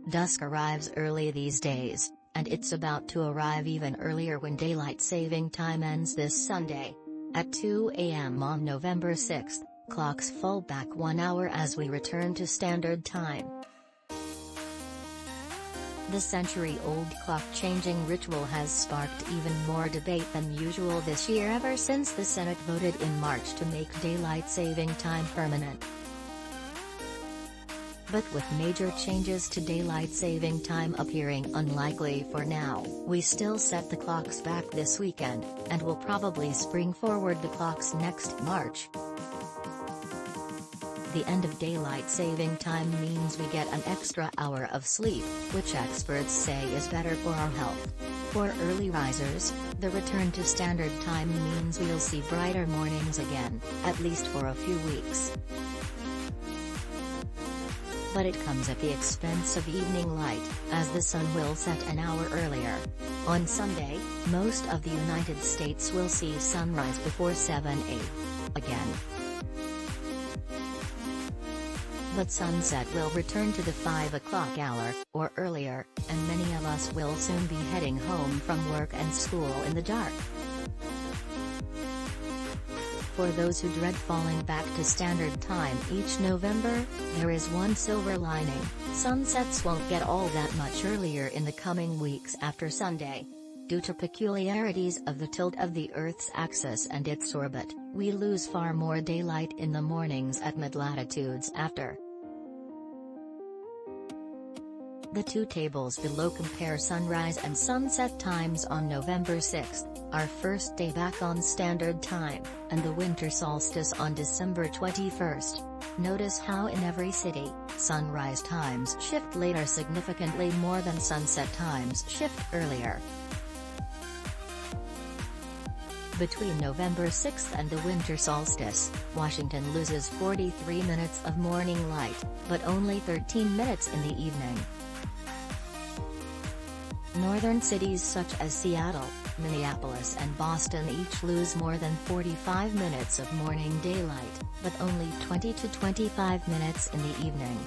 Dusk arrives early these days, and it's about to arrive even earlier when daylight saving time ends this Sunday. At 2 a.m. on November 6, clocks fall back 1 hour as we return to standard time. The century-old clock-changing ritual has sparked even more debate than usual this year ever since the Senate voted in March to make daylight saving time permanent. But with major changes to daylight saving time appearing unlikely for now, we still set the clocks back this weekend, and will probably spring forward the clocks next March. The end of daylight saving time means we get an extra hour of sleep, which experts say is better for our health. For early risers, the return to standard time means we'll see brighter mornings again, at least for a few weeks. But it comes at the expense of evening light, as the sun will set an hour earlier. On Sunday, most of the United States will see sunrise before 7 a.m. again. But sunset will return to the 5 o'clock hour, or earlier, and many of us will soon be heading home from work and school in the dark. For those who dread falling back to standard time each November, there is one silver lining: sunsets won't get all that much earlier in the coming weeks after Sunday. Due to peculiarities of the tilt of the Earth's axis and its orbit, we lose far more daylight in the mornings at mid-latitudes after. The two tables below compare sunrise and sunset times on November 6, our first day back on standard time, and the winter solstice on December 21. Notice how in every city, sunrise times shift later significantly more than sunset times shift earlier. Between November 6th and the winter solstice, Washington loses 43 minutes of morning light, but only 13 minutes in the evening. Northern cities such as Seattle, Minneapolis and Boston each lose more than 45 minutes of morning daylight, but only 20 to 25 minutes in the evening.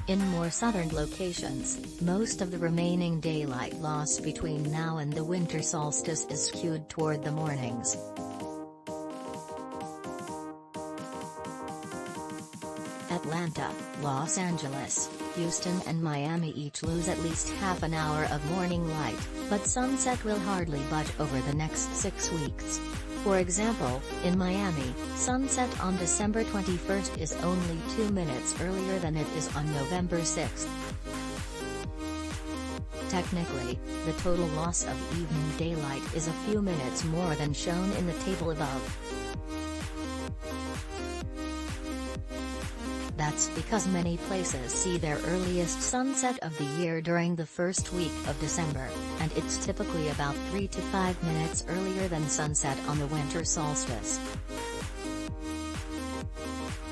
In more southern locations, most of the remaining daylight loss between now and the winter solstice is skewed toward the mornings. Atlanta, Los Angeles, Houston and Miami each lose at least half an hour of morning light, but sunset will hardly budge over the next 6 weeks. For example, in Miami, sunset on December 21 is only 2 minutes earlier than it is on November 6. Technically, the total loss of evening daylight is a few minutes more than shown in the table above. That's because many places see their earliest sunset of the year during the first week of December, and it's typically about 3 to 5 minutes earlier than sunset on the winter solstice.